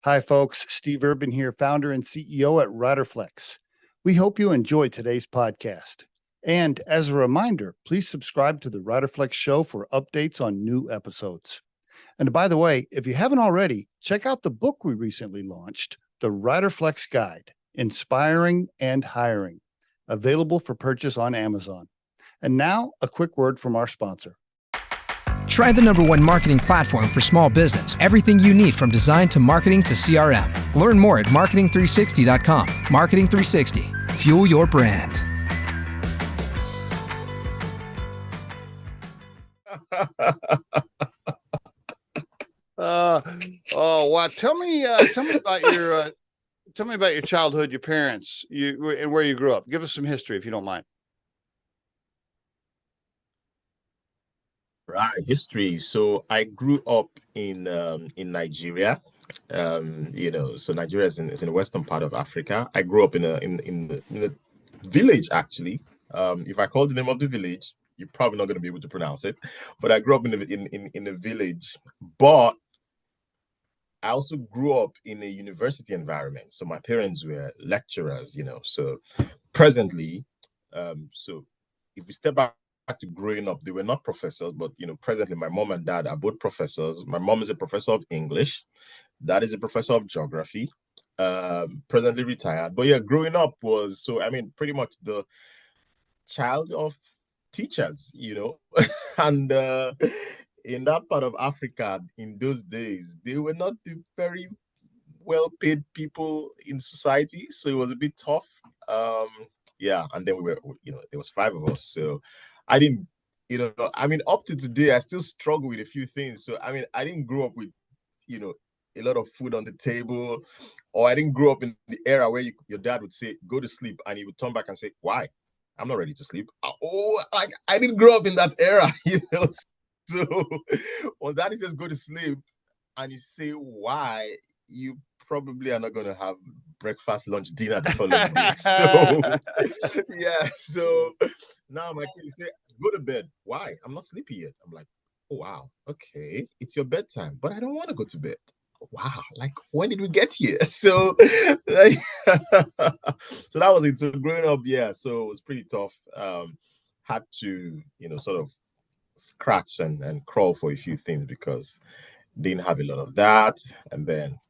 Hi, folks. Steve Urban here, founder and CEO at Riderflex. We hope you enjoy today's podcast. And as a reminder, please subscribe to the Riderflex show for updates on new episodes. And by the way, if you haven't already, check out the book we recently launched, The Riderflex Guide, Inspiring and Hiring, available for purchase on Amazon. And now, a quick word from our sponsor. Try the #1 marketing platform for small business. Everything you need from design to marketing to CRM. Learn more at marketing360.com. Marketing 360. Fuel your brand. Wow! Tell me about your childhood, your parents, and where you grew up. Give us some history, if you don't mind. Right, history. So I grew up in Nigeria. So Nigeria is in the western part of Africa. I grew up in a village actually. If I call the name of the village, you're probably not going to be able to pronounce it. But I grew up in a village. But I also grew up in a university environment. So my parents were lecturers. So presently, so if we step back to growing up, they were not professors, but presently my mom and dad are both professors. My mom is a professor of English, dad is a professor of geography, presently retired. But yeah, growing up was, pretty much the child of teachers, and in that part of Africa in those days, they were not the very well paid people in society, so it was a bit tough. Yeah, and then there was 5 of us, so I didn't, up to today, I still struggle with a few things. So, I didn't grow up with, a lot of food on the table, or I didn't grow up in the era where your dad would say, go to sleep, and he would turn back and say, why? I'm not ready to sleep. Oh, I didn't grow up in that era, So, when daddy says go to sleep, and you say why, you probably are not going to have breakfast, lunch, dinner the following day. So, yeah. So now my kids say, go to bed. Why? I'm not sleepy yet. I'm like, oh, wow. Okay. It's your bedtime, but I don't want to go to bed. Wow. Like, when did we get here? So, like, so that was it. So growing up, yeah. So it was pretty tough. Had to, sort of scratch and crawl for a few things because didn't have a lot of that. And then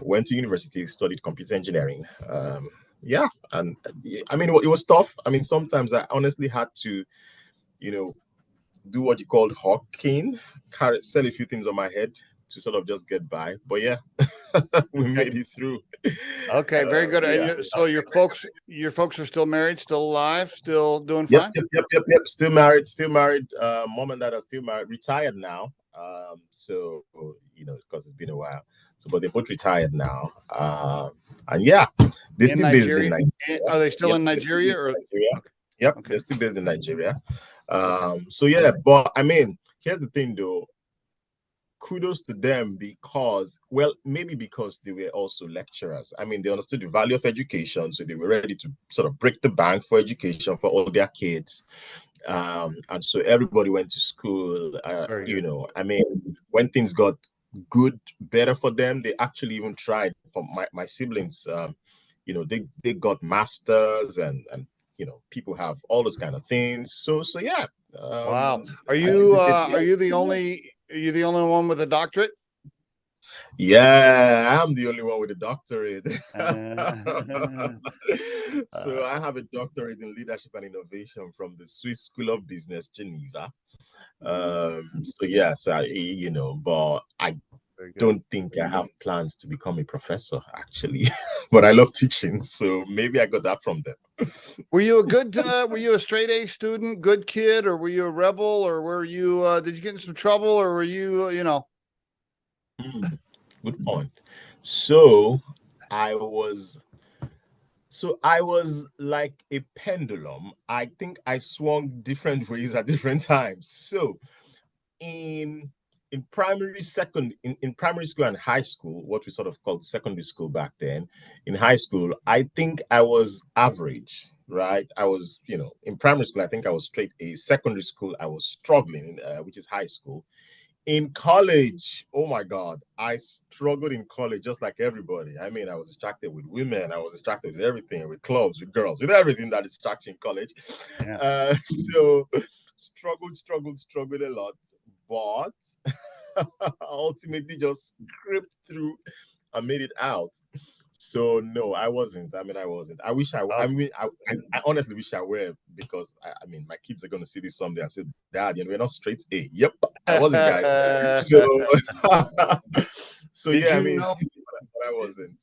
went to university, studied computer engineering. Yeah, and it was tough. Sometimes I honestly had to, do what you called hawking, sell a few things on my head to sort of just get by. But yeah, we made it through. Okay, very good. Yeah. So your folks are still married, still alive, still doing Yep, fine? yep. Still married, still married. Mom and dad are still married, retired now. So because it's been a while. So, but they're both retired now. And yeah, they're In still based in Nigeria? Nigeria. Are they still Yep, in they're still Nigeria based or in Nigeria. okay. Yep, Okay. they're still based in Nigeria. Okay. So yeah, but here's the thing though. Kudos to them because, well, maybe because they were also lecturers. They understood the value of education, so they were ready to sort of break the bank for education for all their kids. And so everybody went to school. Very good. When things got good, better for them, they actually even tried. For my siblings, they got masters and people have all those kind of things. So yeah. Wow. Are I think you they did are you the only one with a doctorate? Yeah, I'm the only one with a doctorate. Uh, So I have a doctorate in leadership and innovation from the Swiss School of Business, Geneva. So yes, but I very good. don't think I have plans to become a professor actually, but I love teaching, so maybe I got that from them. Were you a straight A student, good kid, or were you a rebel, or were you did you get in some trouble, or were you Good point. So I was I was like a pendulum. I think I swung different ways at different times. So in in primary school and high school, what we sort of called secondary school back then, in high school, I think I was average, right? I was, in primary school, I think I was straight A. Secondary school, I was struggling, which is high school. In college, oh my God, I struggled in college just like everybody. I mean, I was distracted with women, I was distracted with everything, with clubs, with girls, with everything that distracts you in college. Yeah. So struggled a lot, but ultimately just scraped through and made it out. So no, I wasn't. I wasn't. I wish I. I Okay. mean, I honestly wish I were because I mean, my kids are gonna see this someday and say, "Dad, we're not straight A." Yep, I wasn't, guys. So, so Did yeah, I you mean, know? but I wasn't.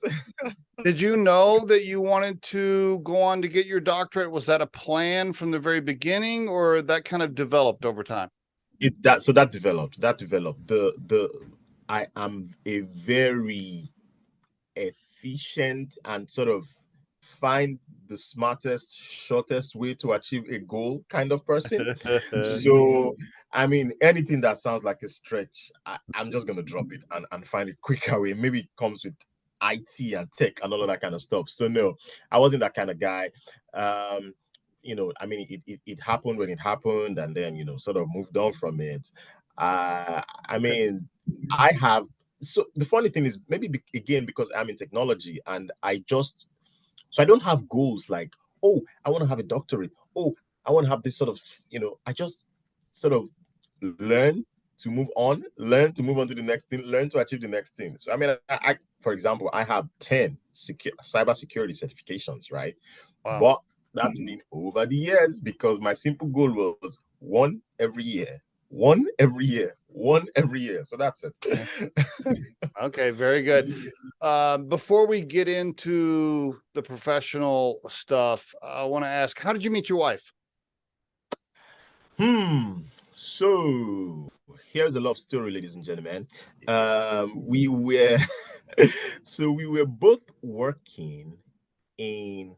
Did you know that you wanted to go on to get your doctorate? Was that a plan from the very beginning, or that kind of developed over time? That developed. That developed. The I am a very efficient and sort of find the smartest, shortest way to achieve a goal kind of person. So, I mean, anything that sounds like a stretch, I'm just going to drop it and find a quicker way. Maybe it comes with IT and tech and all of that kind of stuff. So, no, I wasn't that kind of guy. Um, I mean, it happened when it happened, and then, sort of moved on from it. I Okay. mean, I have so the funny thing is maybe again because I'm in technology and I don't have goals like, oh, I want to have a doctorate, oh, I want to have this sort of, I just sort of learn learn to move on to the next thing, learn to achieve the next thing. So I mean, for example, I have 10 cybersecurity certifications, right? Wow. But that's been over the years because my simple goal was one every year, one every year, one every year. So that's it. Okay, very good. Before we get into the professional stuff, I want to ask, how did you meet your wife? So here's a love story, ladies and gentlemen. We were so we were both working in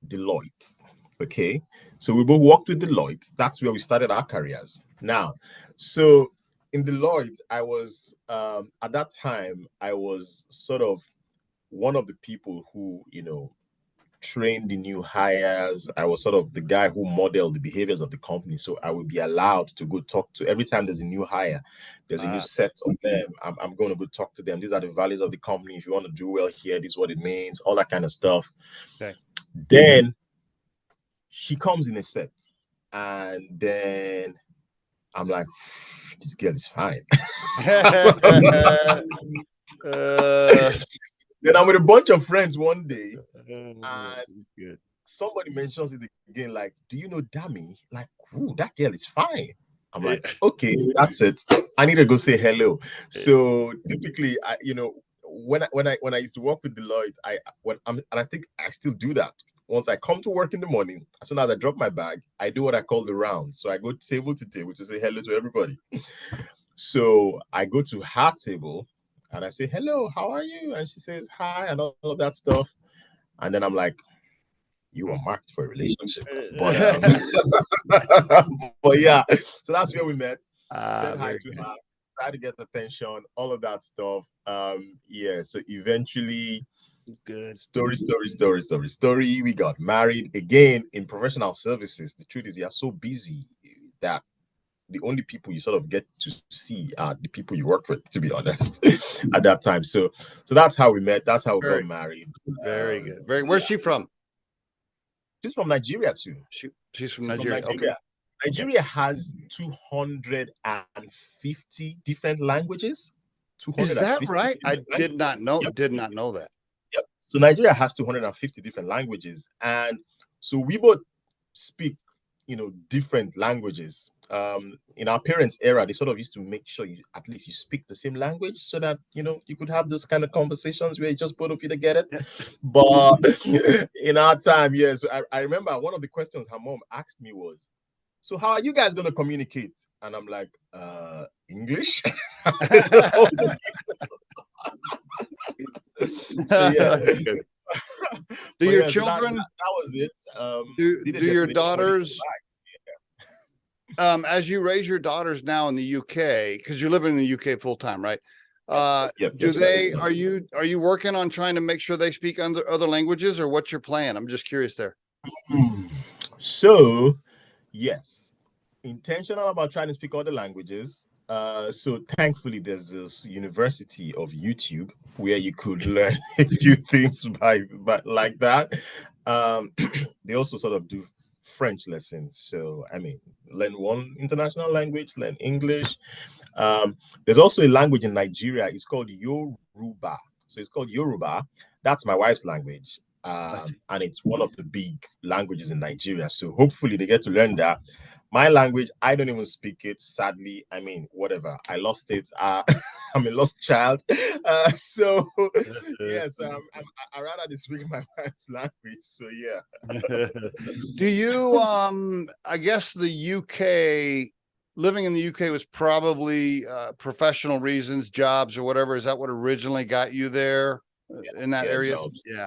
Deloitte. Okay. So we both worked with Deloitte. That's where we started our careers. Now, so in Deloitte, I was at that time, I was sort of one of the people who, trained the new hires. I was sort of the guy who modeled the behaviors of the company. So I would be allowed to go talk to every time there's a new hire, there's a new set of them. I'm going to go talk to them. These are the values of the company. If you want to do well here, this is what it means, all that kind of stuff. Okay. Then she comes in a set, and then I'm like, this girl is fine. Then I'm with a bunch of friends one day, and good. somebody mentions it again, like, do you know Dami? Like, ooh, that girl is fine. I'm like, okay, that's it. I need to go say hello. So typically, when I used to work with Deloitte, and I think I still do that. Once I come to work in the morning, as soon as I drop my bag, I do what I call the round. So I go table to table to say hello to everybody. So I go to her table and I say, hello, how are you? And she says hi and all of that stuff. And then I'm like, you are marked for a relationship. But yeah, so that's where we met. Said hi to her, tried to get attention, all of that stuff. Yeah, so eventually Good. story. We got married again in professional services. The truth is, you are so busy that the only people you sort of get to see are the people you work with, to be honest, at that time. So that's how we met. That's how we got married. Very good. Where's she from? She's from Nigeria too. She's from Nigeria. Okay. Nigeria has 250 different languages. Is that right? I did not know. Yep. Did not know that. Yep. So Nigeria has 250 different languages, and so we both speak, different languages. In our parents' era, they sort of used to make sure you at least you speak the same language so that you could have those kind of conversations where just both of you to get it. But in our time, yes, I remember one of the questions her mom asked me was, so how are you guys going to communicate? And I'm like, English. So yeah. Do your children? So that was it. Do your daughters? As you raise your daughters now in the UK, because you're living in the UK full time, right? Are you working on trying to make sure they speak other languages, or what's your plan? I'm just curious there. So, yes, intentional about trying to speak other languages. So thankfully, there's this university of YouTube where you could learn a few things by like that. Um, they also sort of do French lessons. So I mean, learn one international language, learn English. There's also a language in Nigeria. It's called Yoruba. So it's called Yoruba. That's my wife's language. And it's one of the big languages in Nigeria. So hopefully they get to learn that. My language, I don't even speak it, sadly. I mean, whatever. I lost it. I'm a lost child. So, yeah, so I rather to speak my wife's language. So, yeah. Do you, I guess the UK, living in the UK was probably professional reasons, jobs or whatever. Is that what originally got you there in that area? Jobs, Yeah.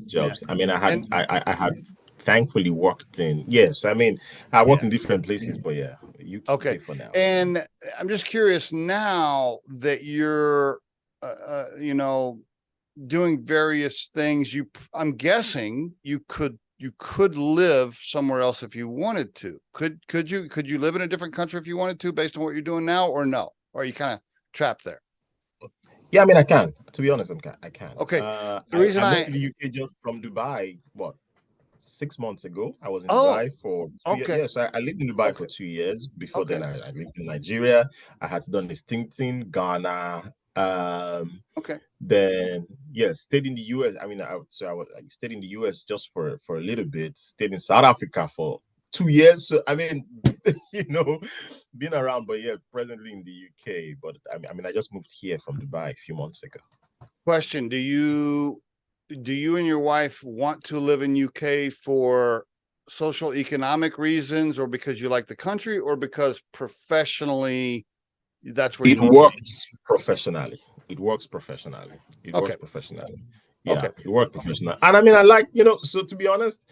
jobs. Yeah. I mean, And I had thankfully worked in, yes, I mean, I worked yeah. in different places, but yeah, Okay. UK for now. And I'm just curious now that you're, you know, doing various things, I'm guessing you could live somewhere else if you wanted to. Could you live in a different country if you wanted to based on what you're doing now, or no? Or are you kind of trapped there? Yeah, I mean, I can. To be honest, I can. Okay. The reason I moved to the UK just from Dubai. What, 6 months ago? I was in oh, Dubai for 2 years. okay. Yes, I lived in Dubai for Okay. 2 years. Before then, Okay. I lived in Nigeria. I had done a stint in Ghana. Okay. Then yes, stayed in the US. I mean, I stayed in the US just for a little bit. Stayed in South Africa for 2 years. So I mean, you know, been around, but yeah, presently in the UK. But I mean, I just moved here from Dubai a few months ago. Question. Do you and your wife want to live in UK for social economic reasons, or because you like the country, or because professionally that's where you It want to be? works professionally. It works professionally. It Okay. works professionally. Yeah, Okay. it works professional. And I mean, I like, so to be honest,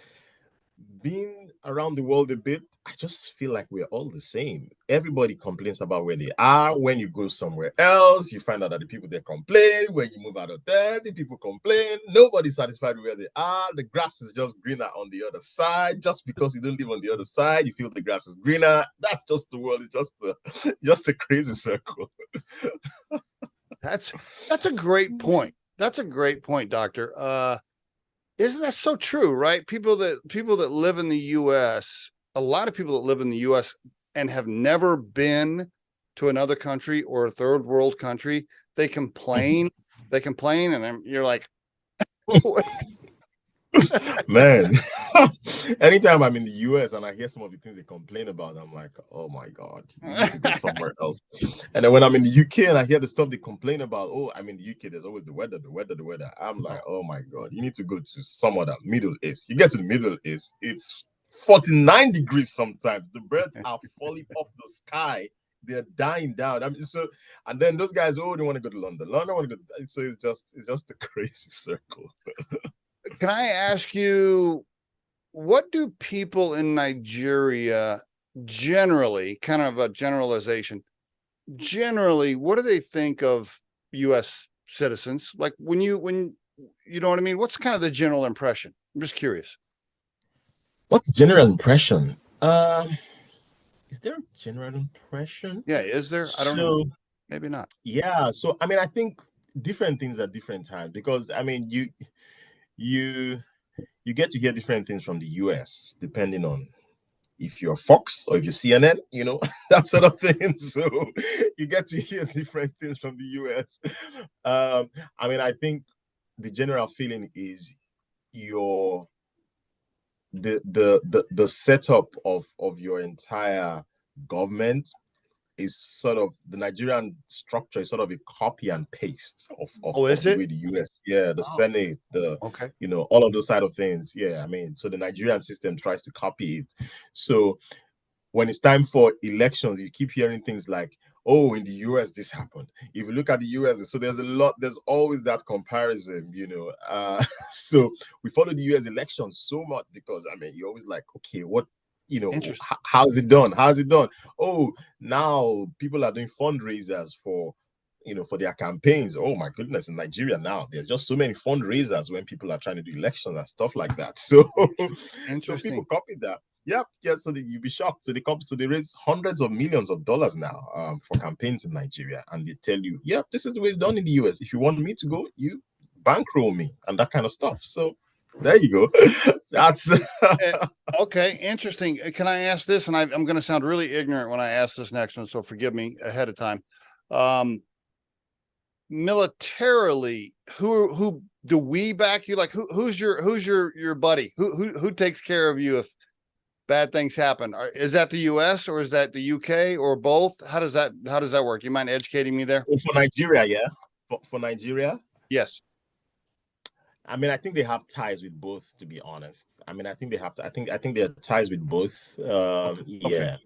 being around the world a bit, I just feel like we're all the same. Everybody complains about where they are. When you go somewhere else, you find out that the people there complain. When you move out of there, the people complain. Nobody's satisfied with where they are. The grass is just greener on the other side. Just because you don't live on the other side, you feel the grass is greener. That's just the world. It's just a crazy circle. That's a great point. That's a great point, Doctor. Isn't that so true, right? People that live in the US, a lot of people that live in the US and have never been to another country or a third world country, they complain, and then you're like, Man, anytime I'm in the US and I hear some of the things they complain about, I'm like, oh my God, you need to go somewhere else. And then when I'm in the UK and I hear the stuff they complain about, oh, I'm in the UK, there's always the weather. I'm like, oh my God, you need to go to some other Middle East. You get to the Middle East, it's 49 degrees sometimes. The birds are falling off the sky. They're dying down. I mean, so, and then those guys, oh, they want to go to London. London want to go. So it's just a crazy circle. Can I ask you, what do people in Nigeria generally, kind of a generalization, generally, what do they think of US citizens? Like when you know what I mean? What's kind of the general impression? I'm just curious. What's the general impression? Is there a general impression? Yeah, is there? I don't know. Maybe not. Yeah. So I mean, I think different things at different times because I mean, you get to hear different things from the US depending on if you're Fox or if you're CNN, that sort of thing. So you get to hear different things from the US. I mean, I think the general feeling is your the setup of your entire government is sort of the Nigerian structure is sort of a copy and paste Oh, is the it? way the US, the Senate, Okay. all of those side of things. Yeah, I mean, so the Nigerian system tries to copy it. So when it's time for elections, you keep hearing things like, oh, in the US, this happened. If you look at the US, so there's always that comparison, so we follow the US elections so much because, I mean, you're always like, okay, what, how's it done? Oh, now people are doing fundraisers for their campaigns. Oh my goodness, in Nigeria now, there's just so many fundraisers when people are trying to do elections and stuff like that. So, so people copy that. Yep. Yeah. So you'll be shocked. So they come. So they raise hundreds of millions of dollars now for campaigns in Nigeria, and they tell you, "Yeah, this is the way it's done in the US. If you want me to go, you bankroll me and that kind of stuff." So there you go. That's Eh, okay, interesting. Can I ask this? And I'm going to sound really ignorant when I ask this next one, so forgive me ahead of time. Militarily, who do we back you? Like who's your buddy? Who takes care of you if bad things happen? Is that the US or is that the UK or both? How does that work? You mind educating me there? for Nigeria, yeah. For Nigeria, Yes. I mean, I think they have ties with both. To be honest, I mean, I think they have to. I think they have ties with both. Okay. Okay. Yeah,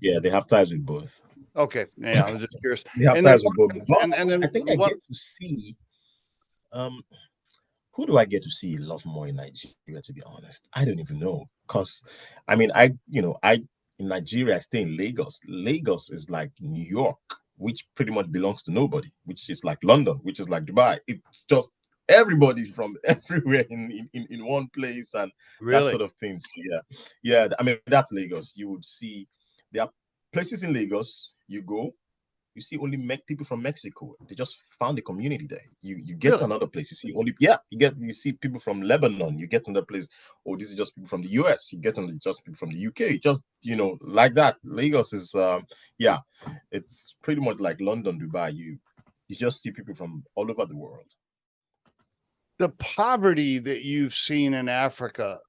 yeah, they have ties with both. Okay. Yeah, I was just curious. They have And then ties with both. But and then I think I what? get to see. Um, who do I get to see a lot more in Nigeria? To be honest, I don't even know. Cause, I mean, I in Nigeria, I stay in Lagos. Lagos is like New York, which pretty much belongs to nobody. Which is like London, which is like Dubai. It's just everybody from everywhere in one place and that Really? sort of thing. So yeah, yeah. I mean, that's Lagos. You would see there are places in Lagos you go, you see only people from Mexico. They just found a community there. You get to Really? another place, you see only you see people from Lebanon. You get to another place, oh, this is just people from the US. You get on just people from the UK. Just like that. Lagos is yeah, it's pretty much like London, Dubai. You just see people from all over the world. The poverty that you've seen in Africa,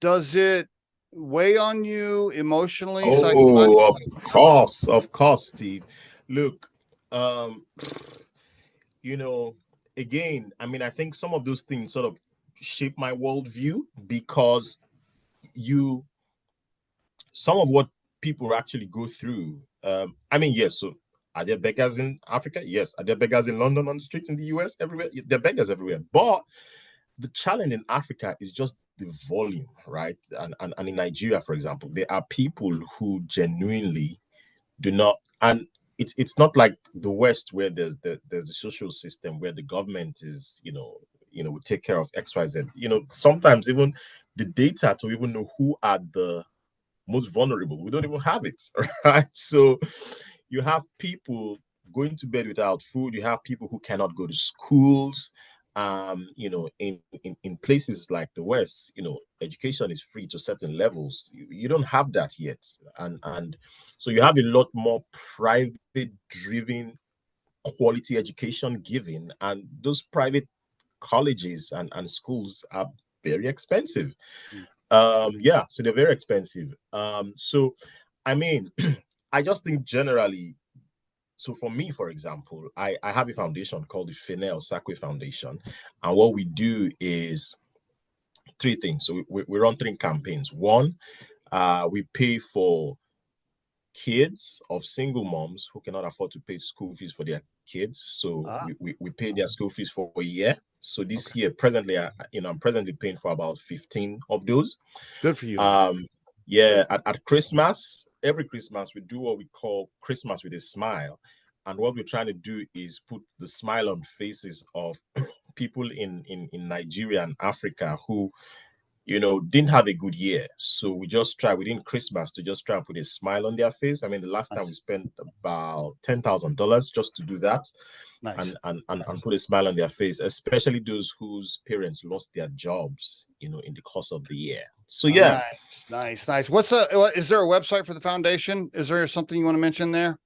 does it weigh on you emotionally, psychologically? Oh, of course, Steve. Look, um, you know, again, I mean, I think some of those things sort of shape my worldview because you, some of what people actually go through. I mean, yes, so are there beggars in Africa? Yes. Are there beggars in London on the streets in the US? Everywhere? There are beggars everywhere. But the challenge in Africa is just the volume, right? And in Nigeria, for example, there are people who genuinely do not, and it's not like the West where there's the social system where the government is will take care of XYZ. Sometimes even the data to even know who are the most vulnerable, we don't even have it, right? So you have people going to bed without food. You have people who cannot go to schools. In places like the West, education is free to certain levels. You don't have that yet, and so you have a lot more private driven quality education given, and those private colleges and schools are very expensive. Yeah, so they're very expensive. So I mean, I just think generally, so for me, for example, I have a foundation called the Fene Osakwe Foundation. And what we do is three things. So we run three campaigns. One, we pay for kids of single moms who cannot afford to pay school fees for their kids. So we pay their school fees for a year. So this year, presently, I'm presently paying for about 15 of those. Good for you. Yeah, at Christmas, every Christmas, we do what we call Christmas with a smile. And what we're trying to do is put the smile on faces of people in Nigeria and Africa who, didn't have a good year. So we just try within Christmas to just try and put a smile on their face. I mean, the last time we spent about $10,000 just to do that. Nice. And put a smile on their face, especially those whose parents lost their jobs, in the course of the year. So yeah. Nice. Is there a website for the foundation? Is there something you want to mention there?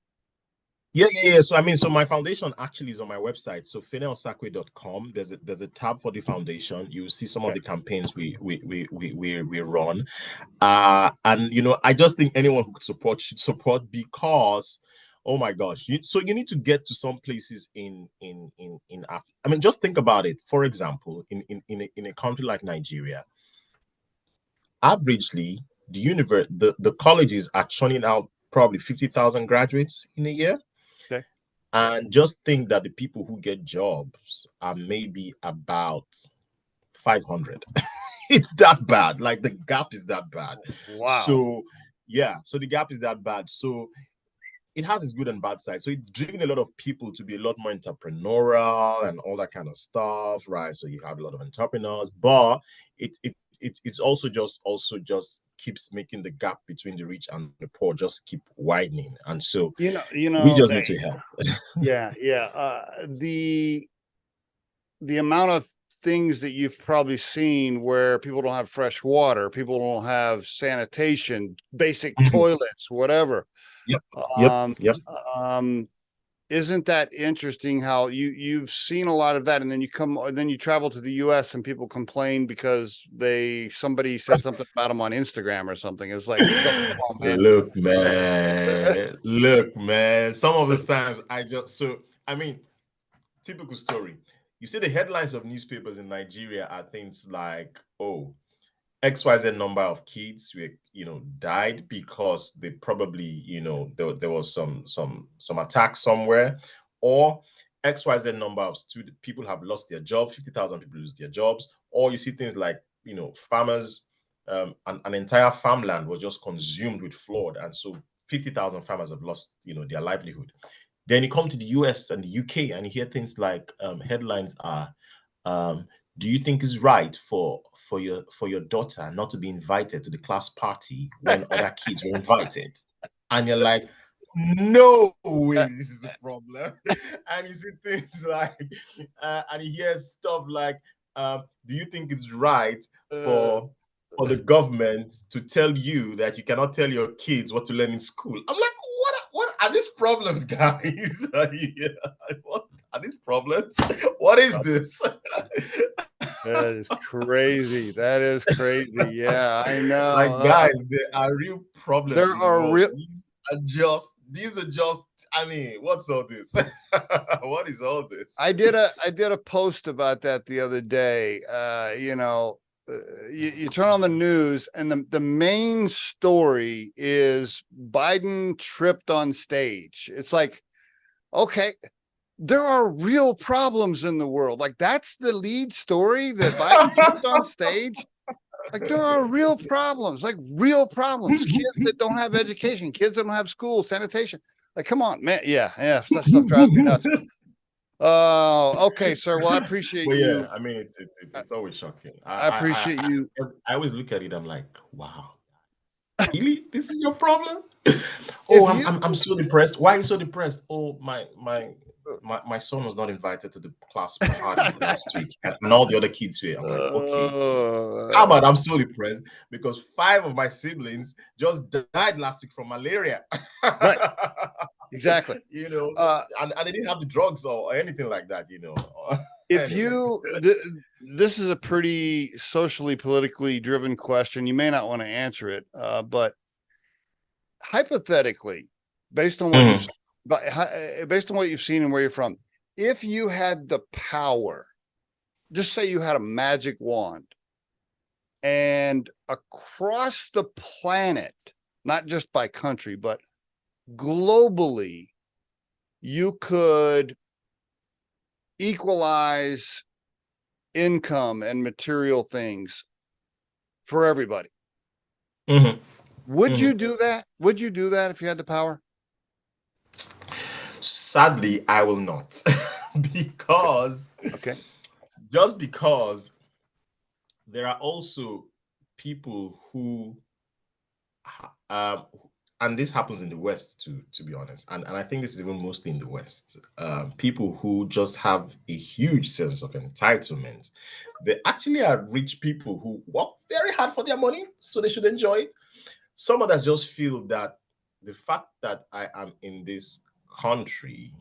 Yeah. So I mean, so my foundation actually is on my website. So feneosakwe.com. There's a tab for the foundation. You will see some of the campaigns we run. And I just think anyone who could support should support because oh my gosh. So you need to get to some places in Africa. I mean, just think about it. For example, in a country like Nigeria, averagely the colleges are churning out probably 50,000 graduates in a year. Okay. And just think that the people who get jobs are maybe about 500. It's that bad. Like the gap is that bad. Wow. So yeah, so the gap is that bad. So it has its good and bad side. So it's driven a lot of people to be a lot more entrepreneurial and all that kind of stuff, right? So you have a lot of entrepreneurs, but it it's also just keeps making the gap between the rich and the poor just keep widening, and so we just need to help. Yeah, yeah. The amount of things that you've probably seen where people don't have fresh water, people don't have sanitation, basic toilets, whatever. Yep. Um, Yep. isn't that interesting how you've seen a lot of that, and then you travel to the US and people complain because somebody said something about them on Instagram or something. It's like, come on, man. Look, man. Some of those times typical story. You see the headlines of newspapers in Nigeria are things like, oh, XYZ number of kids were, died because they probably, there was some attack somewhere, or XYZ number of people have lost their jobs, 50,000 people lose their jobs, or you see things like, farmers, an entire farmland was just consumed with flood, and so 50,000 farmers have lost, their livelihood. Then you come to the US and the UK and you hear things like headlines are, do you think it's right for your daughter not to be invited to the class party when other kids were invited? And you're like, no way, this is a problem. And you see things like, and you hear stuff like, do you think it's right for the government to tell you that you cannot tell your kids what to learn in school? I'm like, what are these problems, guys? What are these problems? What is this? That is crazy. That is crazy. Yeah, I know. Like, guys, there are real problems. There are real. These are just. I mean, what's all this? What is all this? I did a post about that the other day. You turn on the news and the main story is Biden tripped on stage. It's like, okay, there are real problems in the world. Like, that's the lead story, that Biden tripped on stage. Like, there are real problems, kids that don't have education, kids that don't have school, sanitation. Like, come on, man. Yeah. That stuff drives me nuts. Okay, sir. Well, I appreciate you. Yeah, I mean, it's always shocking. I appreciate you. I always look at it. I'm like, wow, really? This is your problem? I'm so depressed. Why are you so depressed? Oh, my son was not invited to the class party last week, and all the other kids were. I'm like, okay. How about I'm so depressed because 5 of my siblings just died last week from malaria. Right. Exactly. And they didn't have the drugs or anything like that, If this is a pretty socially, politically driven question. You may not want to answer it, but hypothetically, based on what you've seen and where you're from, if you had the power, just say you had a magic wand, and across the planet, not just by country, but globally, you could equalize income and material things for everybody. Would you do that? Would you do that if you had the power? Sadly, I will not. Because just because there are also people who and this happens in the West too, to be honest. And I think this is even mostly in the West. People who just have a huge sense of entitlement. They actually are rich people who work very hard for their money, so they should enjoy it. Some others just feel that the fact that I am in this country,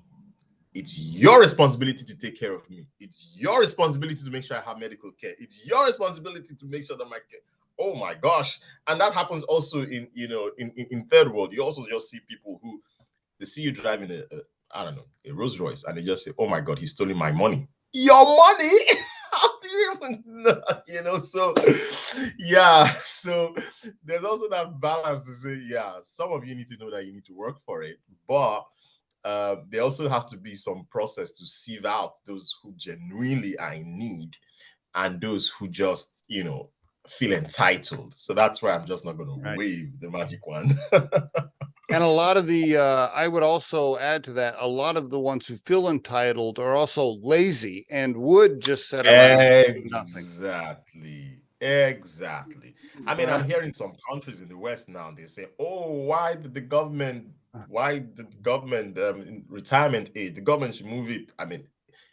it's your responsibility to take care of me. It's your responsibility to make sure I have medical care. It's your responsibility to make sure that my care. Oh my gosh. And that happens also in third world. You also just see people who they see you driving a Rolls Royce, and they just say, oh my God, he's stealing my money. Your money? How do you even know? So yeah. So there's also that balance to say, yeah, some of you need to know that you need to work for it, but there also has to be some process to sieve out those who genuinely are in need and those who just, feel entitled. So that's why I'm just not going to wave the magic wand. And a lot of I would also add to that, a lot of the ones who feel entitled are also lazy and would just set around and do nothing. Exactly. I mean, I'm hearing some countries in the West now, they say, oh, why did the government in retirement age, the government should move it. I mean,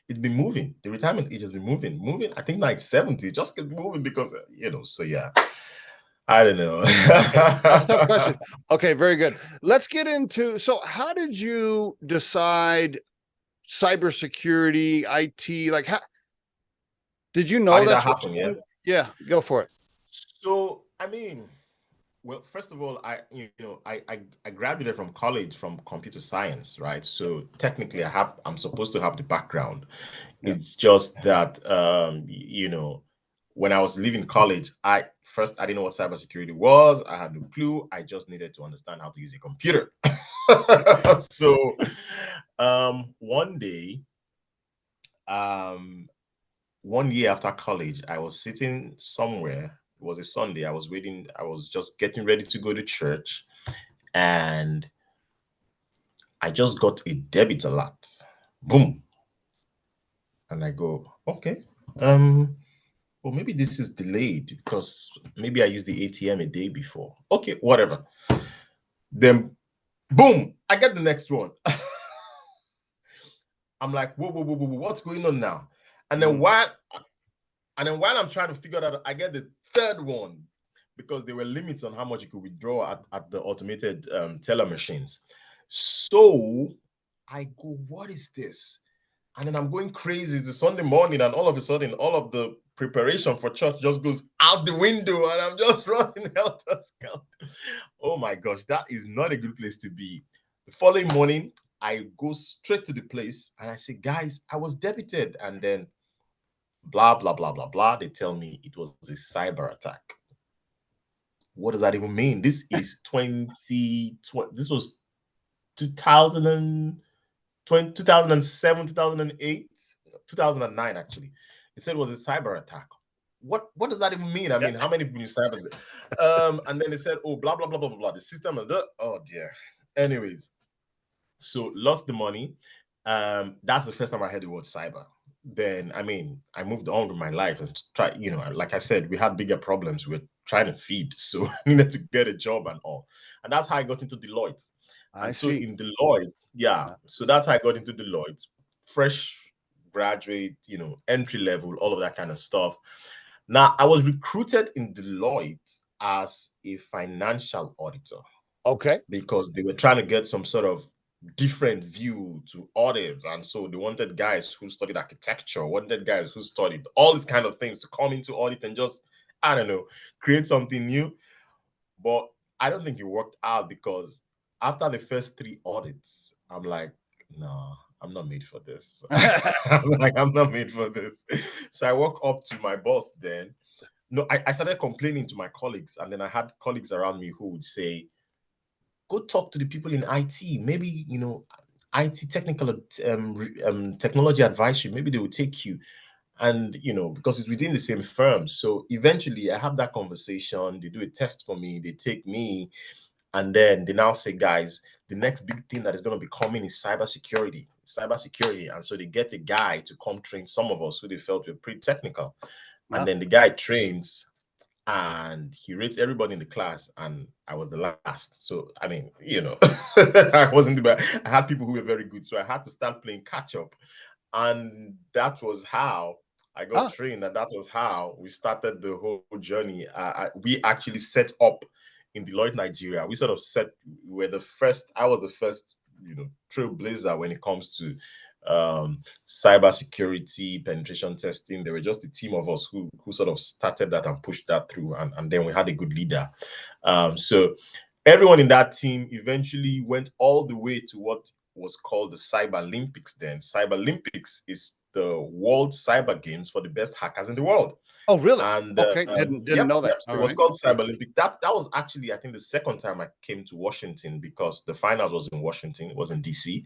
it's been moving. The retirement age has been moving. I think like 70, just keep moving because, so yeah, I don't know. That's a tough question. Okay, very good. Let's get into, so how did you decide cybersecurity, IT, like how did you know How did that that's what happen? you Yeah. wanted? Yeah, go for it. So, I mean, well, first of all, I graduated from college from computer science, right? So technically, I'm supposed to have the background. Yeah. It's just that when I was leaving college, I didn't know what cybersecurity was. I had no clue. I just needed to understand how to use a computer. So one day, um, 1 year after college, I was sitting somewhere. It was a Sunday. I was waiting. I was just getting ready to go to church, and I just got a debit alert. Boom. And I go, okay. Well, maybe this is delayed because maybe I used the ATM a day before. Okay, whatever. Then, boom, I get the next one. I'm like, whoa, whoa, whoa, whoa, what's going on now? And then while I'm trying to figure that out, I get the third one because there were limits on how much you could withdraw at the automated teller machines. So I go, what is this? And then I'm going crazy. It's a Sunday morning, and all of a sudden, all of the preparation for church just goes out the window, and I'm just running helter skelter. Oh my gosh, that is not a good place to be. The following morning, I go straight to the place and I say, guys, I was debited. And then blah, blah, blah, blah, blah. They tell me it was a cyber attack. What does that even mean? This is 2020. This was 2007, 2008, 2009, actually. It said it was a cyber attack. What does that even mean? I mean, how many people you cyber? And then they said, oh, blah, blah, blah, blah, blah. The system of oh dear. Anyways, so lost the money. That's the first time I heard the word cyber. Then, I mean, I moved on with my life and try, like I said, we had bigger problems. We were trying to feed, so I needed to get a job and all. And that's how I got into Deloitte. I So see. in Deloitte, so that's how I got into Deloitte. Fresh graduate, entry level, all of that kind of stuff. Now, I was recruited in Deloitte as a financial auditor. Okay. Because they were trying to get some sort of different view to audit. And so they wanted guys who studied architecture, wanted guys who studied all these kind of things to come into audit and just, I don't know, create something new. But I don't think it worked out because after the first 3 audits, I'm like, no, I'm not made for this. I'm not made for this. So I walk up to my boss then. No, I started complaining to my colleagues, and then I had colleagues around me who would say, go talk to the people in IT. Maybe, IT technical technology advisory, maybe they will take you. And, because it's within the same firm. So eventually I have that conversation. They do a test for me. They take me. And then they now say, guys, the next big thing that is going to be coming is cybersecurity. And so they get a guy to come train some of us who they felt were pretty technical. And then the guy trains and he rates everybody in the class, and I was the last. So I mean, I wasn't the best. I had people who were very good, so I had to start playing catch up, and that was how I got trained, and that was how we started the whole journey. We actually set up in Deloitte, Nigeria. We sort of I was the first, trailblazer when it comes to cybersecurity, penetration testing. There were just a team of us who sort of started that and pushed that through, and then we had a good leader. So everyone in that team eventually went all the way to what was called the Cyber Olympics then. Cyber Olympics is the World Cyber Games for the best hackers in the world. Oh, really? And okay, didn't know that. It was called Cyber Olympics. That was actually, I think, the second time I came to Washington, because the finals was in Washington. It was in DC.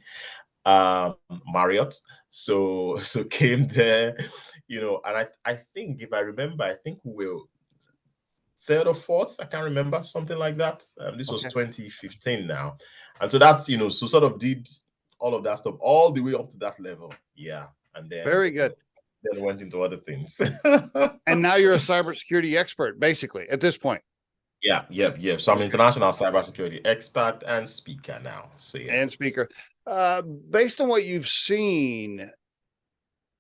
Marriott. So came there, and I think, if I remember, I think we were 3rd or 4th, I can't remember, something like that. This was 2015 now. And so that's, so sort of did all of that stuff all the way up to that level. Yeah. And then very good. then went into other things. And now you're a cybersecurity expert, basically, at this point. Yeah. So I'm an international cybersecurity expert and speaker now. So yeah. And speaker. Based on what you've seen,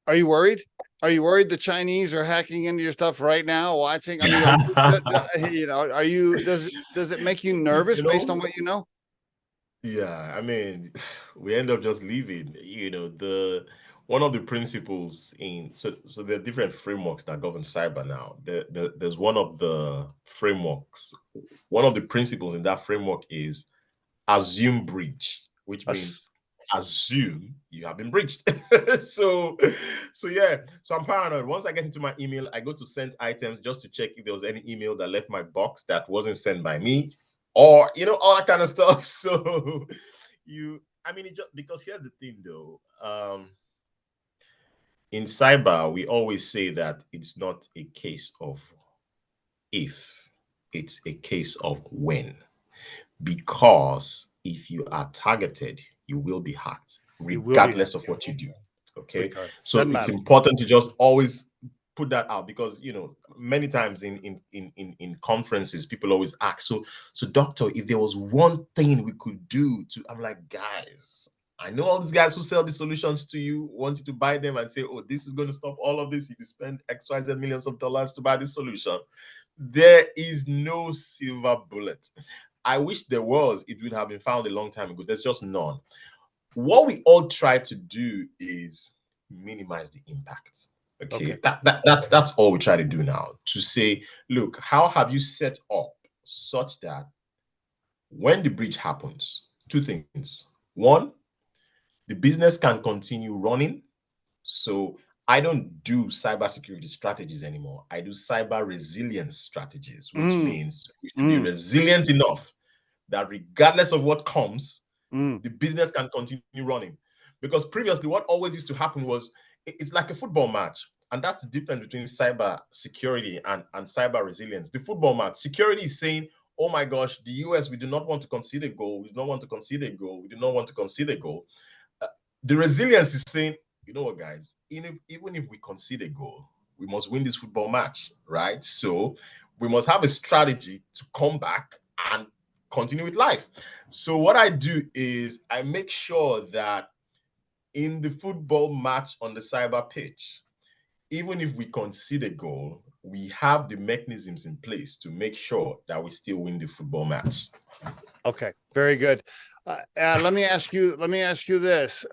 are you worried? Are you worried the Chinese are hacking into your stuff right now? Watching? I mean, you know, are you? Does it make you nervous based on what you know? Yeah, I mean, we end up just leaving. The one of the principles in so there are different frameworks that govern cyber now. There's one of the frameworks. One of the principles in that framework is assume breach, which means assume you have been breached. so yeah, so I'm paranoid. Once I get into my email, I go to sent items just to check if there was any email that left my box that wasn't sent by me, or all that kind of stuff. So I mean, it just because here's the thing though. In cyber, we always say that it's not a case of if, it's a case of when. Because if you are targeted, you will be hacked, regardless of what you do. Okay. So it's important to just always put that out, because many times in conferences, people always ask, so doctor, if there was one thing we could do to, I'm like, guys, I know all these guys who sell the solutions to you want you to buy them and say, oh, this is going to stop all of this if you spend XYZ millions of dollars to buy this solution. There is no silver bullet. I wish there was. It would have been found a long time ago. There's just none. What we all try to do is minimize the impact. Okay. That's all we try to do now. To say, look, how have you set up such that when the breach happens, two things. One, the business can continue running. So I don't do cybersecurity strategies anymore. I do cyber resilience strategies, which means we should be resilient enough that regardless of what comes, the business can continue running. Because previously, what always used to happen was it's like a football match. And that's the difference between cyber security and cyber resilience. The football match, security is saying, oh my gosh, the US, we do not want to concede a goal. We do not want to concede a goal. We do not want to concede a goal. The resilience is saying, you know what, guys, even if we concede a goal, we must win this football match, right? So we must have a strategy to come back and continue with life. So what I do is I make sure that in the football match on the cyber pitch, even if we concede a goal, we have the mechanisms in place to make sure that we still win the football match. Okay, very good. Let me ask you this.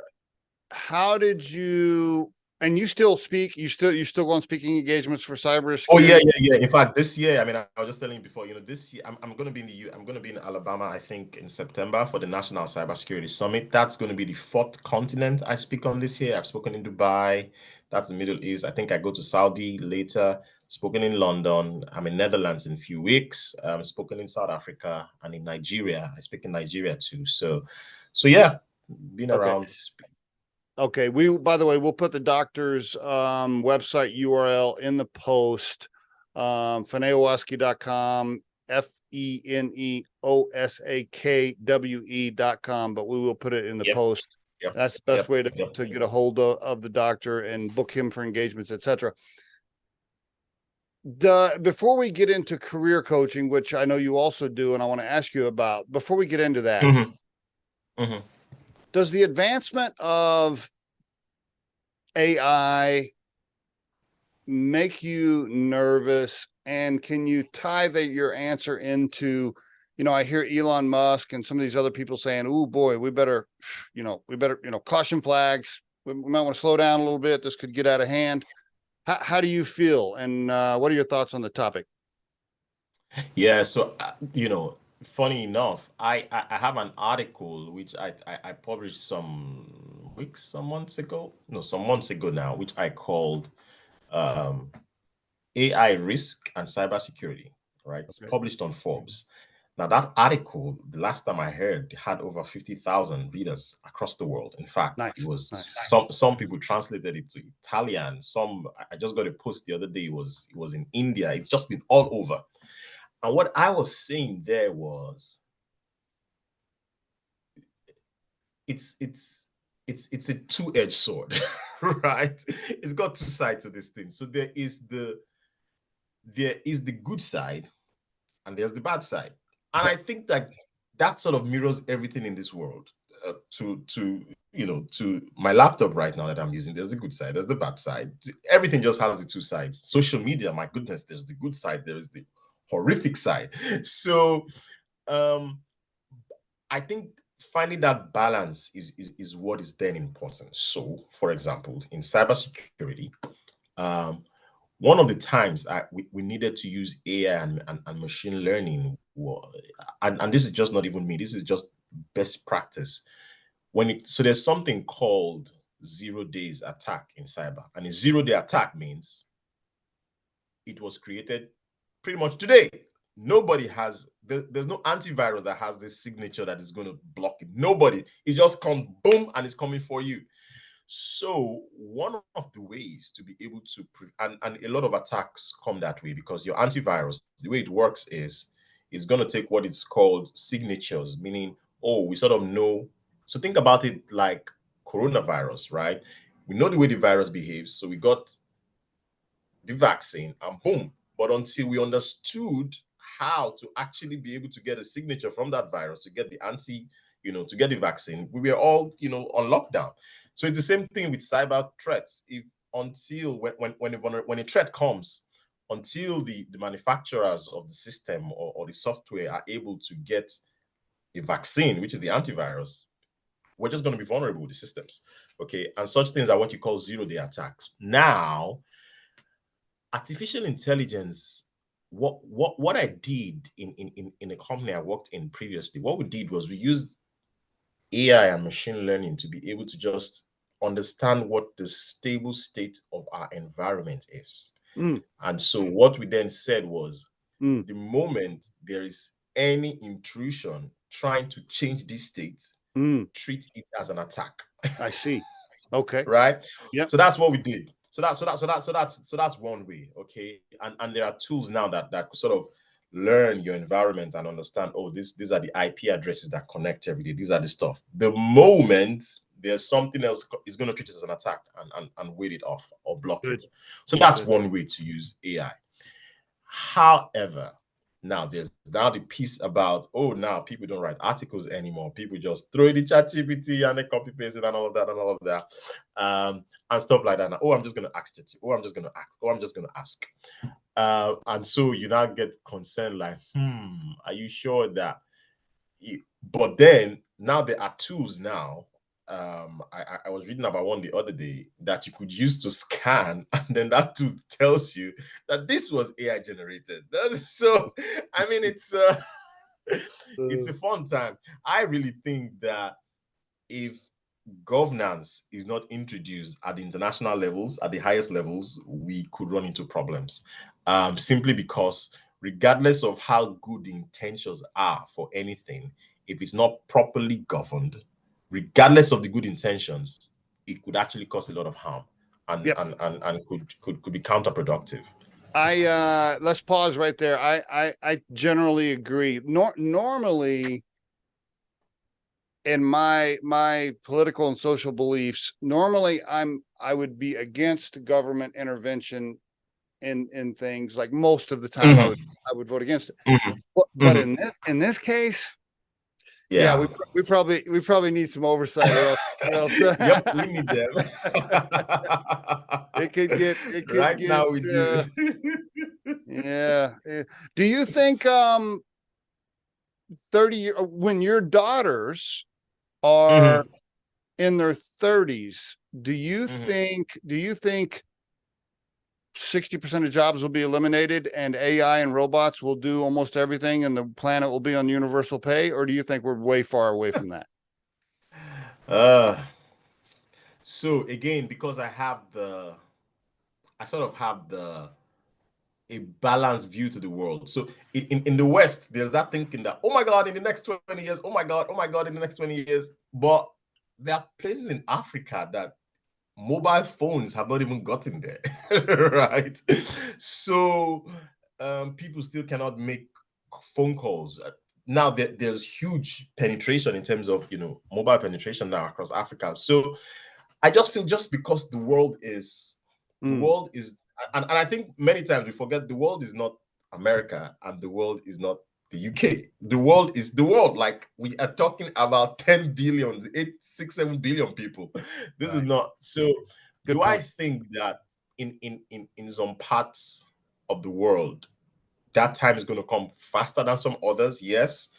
How did you, and you still speak, you still go on speaking engagements for cybersecurity? Oh yeah. In fact, this year, I mean, I was just telling you before, this year I'm going to be I'm going to be in Alabama, I think in September for the National Cybersecurity Summit. That's going to be the 4th continent I speak on this year. I've spoken in Dubai, that's the Middle East. I think I go to Saudi later, spoken in London. I'm in Netherlands in a few weeks. Spoken in South Africa and in Nigeria. I speak in Nigeria too. So yeah, been around. Okay. By the way, we'll put the doctor's website URL in the post, feneosakwe.com, FENEOSAKWE.com, but we will put it in the post. Yep. That's the best way to get a hold of the doctor and book him for engagements, etc. Before we get into career coaching, which I know you also do, and I want to ask you about, before we get into that, does the advancement of AI make you nervous? And can you tie your answer into, I hear Elon Musk and some of these other people saying, oh boy, we better, caution flags. We might want to slow down a little bit. This could get out of hand. How do you feel? And what are your thoughts on the topic? Yeah. So, funny enough, I have an article which I published some months ago now, which I called AI Risk and Cybersecurity, right? It's published on Forbes. Now that article, the last time I heard, had over 50,000 readers across the world. In fact, it was some people translated it to Italian. I just got a post the other day. It was in India. It's just been all over. And what I was saying there was, it's it's a two-edged sword, right? It's got two sides to this thing. So there is the good side and there's the bad side. And I think that that sort of mirrors everything in this world. To my laptop right now that I'm using, there's the good side, there's the bad side. Everything just has the two sides. Social media, my goodness, there's the good side, there is the horrific side. So I think finding that balance is what is then important. So, for example, in cybersecurity, one of the times we needed to use AI and machine learning, and this is just not even me, this is just best practice. So there's something called 0 days attack in cyber, and a 0-day attack means it was created pretty much today. There's no antivirus that has this signature that is going to block it. Nobody. It just comes boom and it's coming for you. So one of the ways to be able to and a lot of attacks come that way, because your antivirus, the way it works is it's going to take what it's called signatures, meaning, we sort of know. So think about it like coronavirus, right? We know the way the virus behaves, so we got the vaccine and boom. But until we understood how to actually be able to get a signature from that virus to get the to get the vaccine, we were all, on lockdown. So it's the same thing with cyber threats. When a threat comes, until the manufacturers of the system or the software are able to get a vaccine, which is the antivirus, we're just going to be vulnerable with the systems. Okay. And such things are what you call 0-day attacks. Now, artificial intelligence, what I did in a company I worked in previously, what we did was we used AI and machine learning to be able to just understand what the stable state of our environment is. And so what we then said was, the moment there is any intrusion trying to change this state, treat it as an attack. I see. Okay. Right? Yeah. So that's what we did. So that's one way. Okay. And there are tools now that sort of learn your environment and understand, these are the IP addresses that connect every day. These are the stuff. The moment there's something else, it's going to treat it as an attack and wait it off or block it. So that's one way to use AI. However, now there's now the piece about, now people don't write articles anymore. People just throw it in ChatGPT and they copy paste it and all of that and stuff like that. I'm just going to ask it. I'm just going to ask. I'm just going to ask. And so you now get concerned like, are you sure that? But then now there are tools now. I was reading about one the other day that you could use to scan, and then that tool tells you that this was AI generated. So, I mean, it's a fun time. I really think that if governance is not introduced at the international levels, at the highest levels, we could run into problems. Simply because regardless of how good the intentions are for anything, if it's not properly governed, regardless of the good intentions, it could actually cause a lot of harm and could be counterproductive. Let's pause right there. I generally agree. Normally, in my political and social beliefs, normally I would be against government intervention in things. Like most of the time, I would vote against it. But in this case, we probably need some oversight, or else yep, we need them. it could get right now we do. Yeah. Do you think 30 when your daughters are in their 30s, do you think 60% of jobs will be eliminated and AI and robots will do almost everything and the planet will be on universal pay? Or do you think we're way far away from that? So again, because I sort of have a balanced view to the world. So in the West, there's that thinking that, oh my God, in the next 20 years, oh my God, in the next 20 years. But there are places in Africa that mobile phones have not even gotten there, right? So people still cannot make phone calls. now there's huge penetration in terms of, mobile penetration now across Africa. So I just feel, just because the world is, and I think many times we forget the world is not America and the world is not the UK. The world is the world. Like, we are talking about 10 billion, 8, 6, 7 billion people. This is not so. Good do point. I think that in some parts of the world that time is going to come faster than some others? Yes.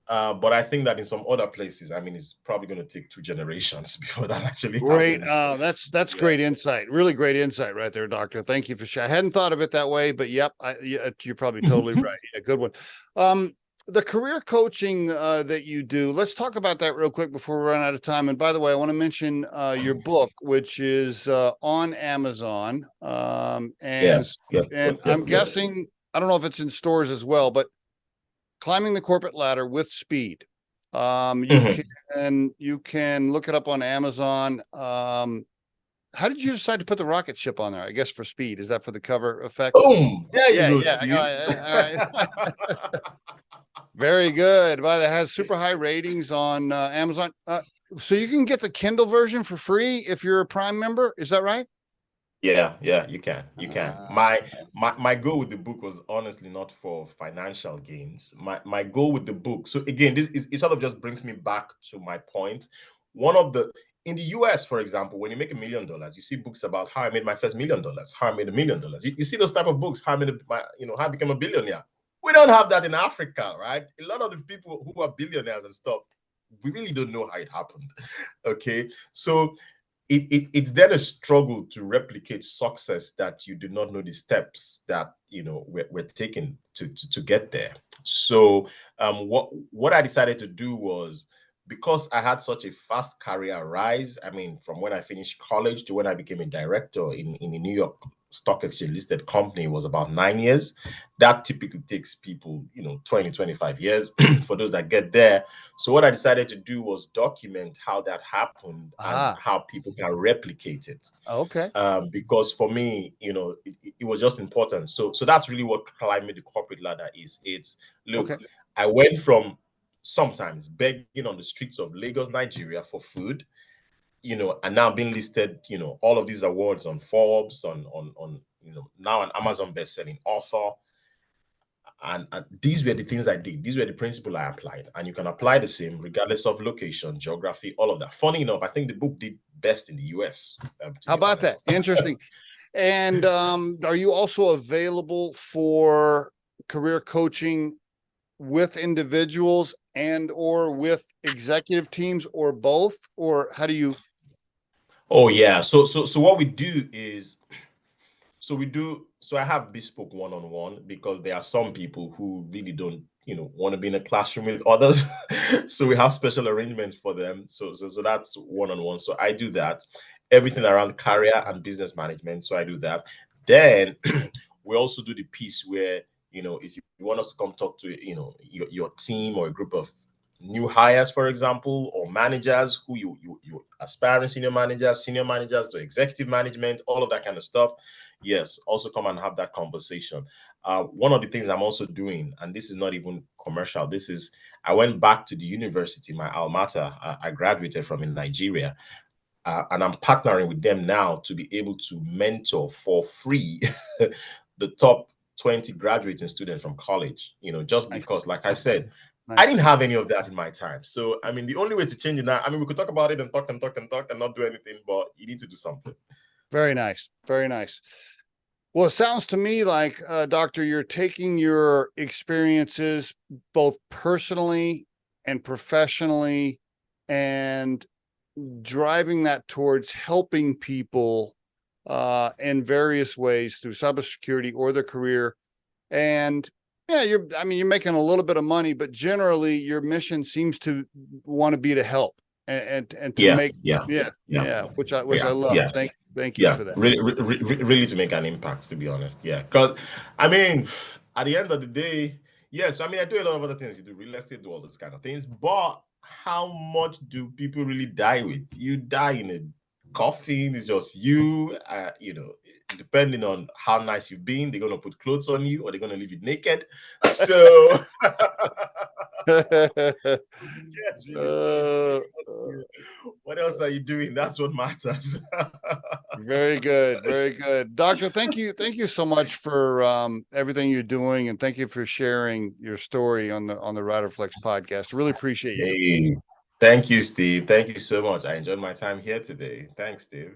But I think that in some other places, I mean, it's probably going to take 2 generations before that actually Great. happens. That's great insight. Really great insight right there, Doctor. Thank you for sharing. I hadn't thought of it that way, but yep, you're probably totally right. Yeah, good one. The career coaching that you do, let's talk about that real quick before we run out of time. And by the way, I want to mention your book, which is on Amazon. And I'm guessing, I don't know if it's in stores as well, but Climbing the Corporate Ladder with Speed. You can look it up on Amazon. How did you decide to put the rocket ship on there? I guess for speed. Is that for the cover effect? Boom! There you go, Steve. All right. Very good. Well, it has super high ratings on Amazon. So you can get the Kindle version for free if you're a Prime member. Is that right? Yeah, you can. My goal with the book was honestly not for financial gains. My goal with the book. So again, it sort of just brings me back to my point. In the US, for example, when you make $1 million, you see books about how I made my first $1 million, how I made $1 million. You see those type of books, how I became a billionaire. We don't have that in Africa, right? A lot of the people who are billionaires and stuff, we really don't know how it happened. Okay, so it's then a struggle to replicate success that you do not know the steps that we're taking to get there. So what I decided to do was, because I had such a fast career rise, I mean, from when I finished college to when I became a director in a New York Stock Exchange listed company, was about 9 years. That typically takes people 20, 25 years for those that get there. So what I decided to do was document how that happened and how people can replicate it. Okay. Because for me, it was just important. So that's really what Climbing the Corporate Ladder is. It's, look, okay, I went from sometimes begging on the streets of Lagos, Nigeria for food, and now being listed, all of these awards on Forbes, on now an Amazon best-selling author. And these were the things I did. These were the principles I applied. And you can apply the same regardless of location, geography, all of that. Funny enough, I think the book did best in the US. How about that? Interesting. And are you also available for career coaching with individuals and or with executive teams, or both? Or how do you? Oh yeah. So what we do is, so I have bespoke one-on-one, because there are some people who really don't want to be in a classroom with others. So we have special arrangements for them. So that's one-on-one. So I do that. Everything around career and business management. So I do that. Then we also do the piece where, if you want us to come talk to, your team or a group of new hires, for example, or managers who you aspiring senior managers to executive management, all of that kind of stuff. Yes, also come and have that conversation. One of the things I'm also doing, and this is not even commercial, I went back to the university, my alma mater, I graduated from in Nigeria, and I'm partnering with them now to be able to mentor for free the top 20 graduating students from college, just because, like I said, I didn't have any of that in my time. So, I mean, the only way to change it now, I mean, we could talk about it and talk and not do anything, but you need to do something. Very nice. Very nice. Well, it sounds to me like, Doctor, you're taking your experiences both personally and professionally and driving that towards helping people in various ways through cybersecurity or their career. And yeah, you're making a little bit of money, but generally your mission seems to want to be to help and to make, which I love. Yeah. Thank you for that. Really to make an impact, to be honest. Yeah. Because I mean, at the end of the day, yes, I mean, I do a lot of other things. You do real estate, do all those kind of things, but how much do people really die with? You die in a coffin, it's just you, depending on how nice you've been, they're going to put clothes on you or they're going to leave you naked. So Yes, really. What else are you doing? That's what matters. Very good. Very good. Doctor, thank you so much for everything you're doing, and thank you for sharing your story on the Riderflex podcast. Really appreciate you. Hey, thank you, Steve. Thank you so much. I enjoyed my time here today. Thanks, Steve.